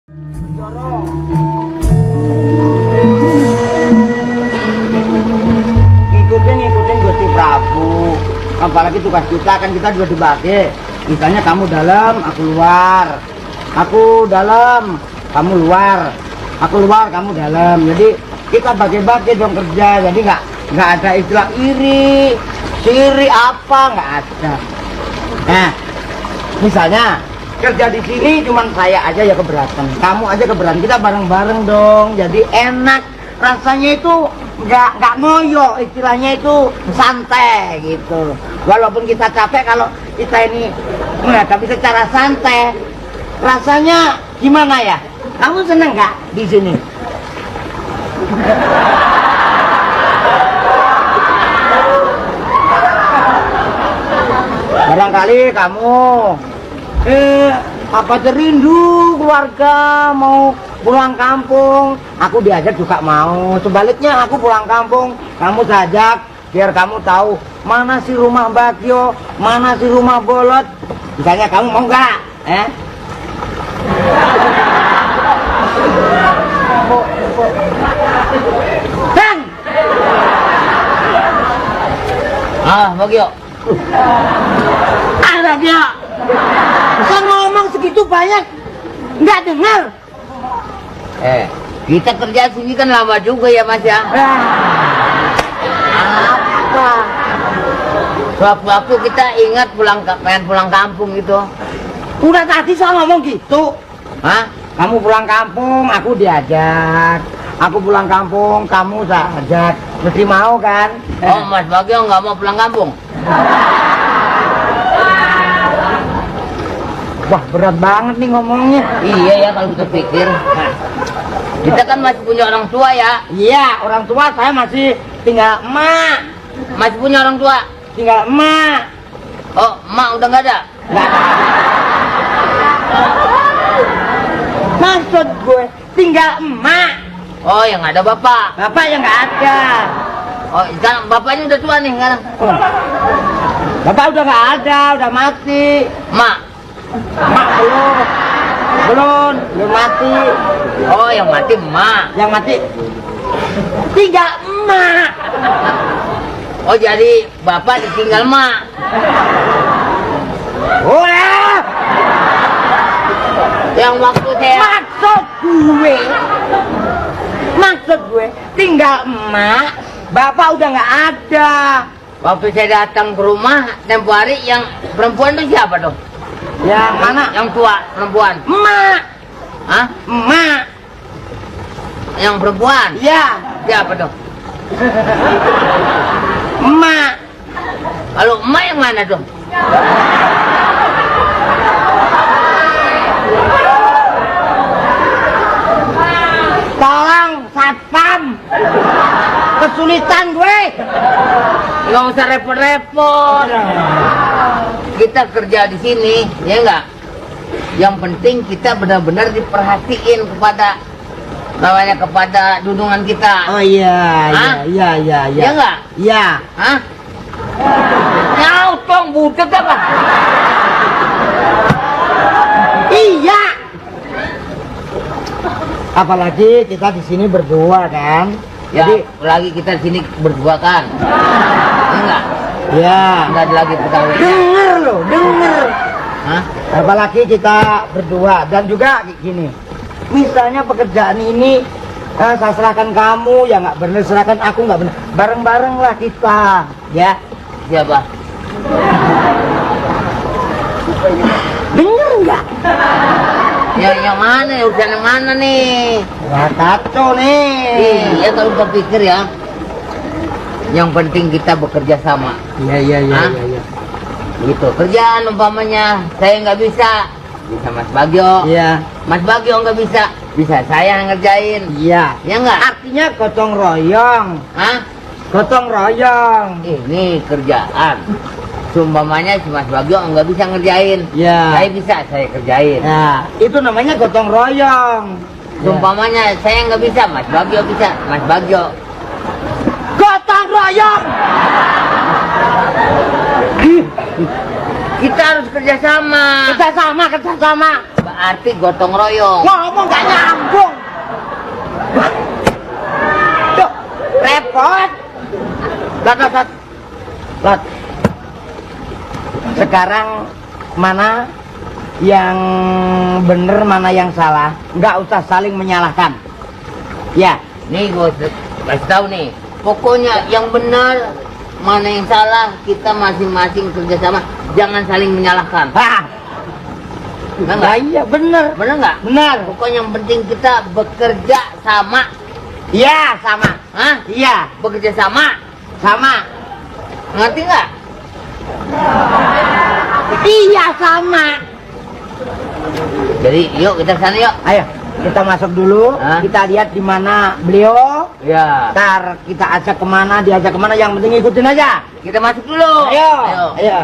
Ngikutin Gusti Prabu. Apalagi tugas kita kan kita juga dibagi. Misalnya kamu dalam, aku luar. Aku dalam, kamu luar. Aku luar, kamu dalam. Jadi kita bagi-bagi dong kerja. Jadi nggak ada istilah iri, siri apa, nggak ada. Nah, misalnya kerja di sini cuman saya aja ya keberatan, kamu aja keberatan, kita bareng-bareng dong. Jadi enak rasanya, itu nggak ngoyo, istilahnya itu santai gitu. Walaupun kita capek, kalau kita ini menghadapi secara santai, rasanya gimana ya? Kamu seneng nggak di sini? Barangkali kamu apa rindu keluarga, mau pulang kampung, aku diajak juga mau. Sebaliknya aku pulang kampung, kamu sajak, biar kamu tahu mana sih rumah Bagio, mana sih rumah Bolot. Misalnya kamu mau nggak? Bang! Bagio. Bagio. Bisa ngomong segitu banyak, nggak dengar. Kita kerja sini kan lama juga ya Mas ya. Apa? Waktu kita ingat pengen pulang kampung gitu. Udah tadi saya ngomong gitu. Hah? Kamu pulang kampung, aku diajak. Aku pulang kampung, kamu sajak. Mesti mau kan? Oh, Mas Bagio nggak mau pulang kampung? Wah, berat banget nih ngomongnya. Iya ya, kalau kita pikir. Kita kan masih punya orang tua ya. Iya, orang tua saya masih tinggal emak. Masih punya orang tua? Tinggal emak. Oh, emak udah nggak ada? Nggak ada. Maksud gue tinggal emak. Oh, yang ada bapak. Bapak yang nggak ada. Oh, sekarang bapaknya udah tua nih sekarang. Bapak udah nggak ada, udah mati. Emak? Emak belum mati. Oh, yang mati emak. Yang mati tinggal emak. Oh, jadi bapak ditinggal emak. Udah. Yang waktu saya... Maksud gue tinggal emak, bapak udah nggak ada. Waktu saya datang ke rumah tempo hari, yang perempuan itu siapa dong? Yang mana? Yang tua perempuan. Emak. Hah? Emak. Yang perempuan? Iya. Siapa dong? Emak. Kalau emak yang mana dong? Tolong satpam, kesulitan gue. Nggak usah repot-repot. Kita kerja di sini, ya enggak? Yang penting kita benar-benar diperhatiin kepada dudungan kita. Oh iya. Iya enggak? Iya. Hah? Nyautong butet apa? Iya. Apalagi kita di sini berdua kan. Ya, Jadi lagi kita di sini berdua kan? Enggak? ya. Enggak ada lagi pegawai. Denger loh, denger. Hah? Apalagi kita berdua dan juga gini. Misalnya pekerjaan ini saya serahkan kamu, ya nggak bener, serahkan aku nggak bener. Bareng-bareng lah kita, ya. Siapa? Denger nggak? Yang mana? Urusan yang mana nih? Wah, kacau nih. Iya, kalau kita pikir ya, yang penting kita bekerja sama. Iya. Gitu. Kerjaan umpamanya saya nggak bisa Mas Bagio. Iya. Mas Bagio nggak bisa saya yang ngerjain. Iya. Ya nggak? Artinya gotong royong. Hah? Gotong royong. Ini kerjaan. Umpamanya si Mas Bagio nggak bisa ngerjain. Iya. Saya bisa, saya kerjain. Nah, itu namanya gotong royong. Umpamanya saya nggak bisa, Mas Bagio bisa. Mas Bagio. Gotong royong. Kita harus kerjasama. Kerjasama. arti gotong royong. Ngomong gak nyambung. Duh, repot. Lot. Sekarang mana yang bener, mana yang salah? Nggak usah saling menyalahkan. Ya, Nih gue kasih tahu nih. Pokoknya yang benar, mana yang salah, kita masing-masing kerjasama. Jangan saling menyalahkan. hah, Benar nah, nggak? iya bener, Benar nggak? benar. Pokoknya yang penting kita bekerja sama. Iya sama, Hah? iya Bekerja sama. sama, Ngerti nggak? iya sama. Jadi yuk kita sana yuk. Ayo kita masuk dulu, Hah? kita lihat di mana beliau. Ya. Ntar kita ajak kemana, diajak kemana, yang penting ikutin aja. Kita masuk dulu. Ayo.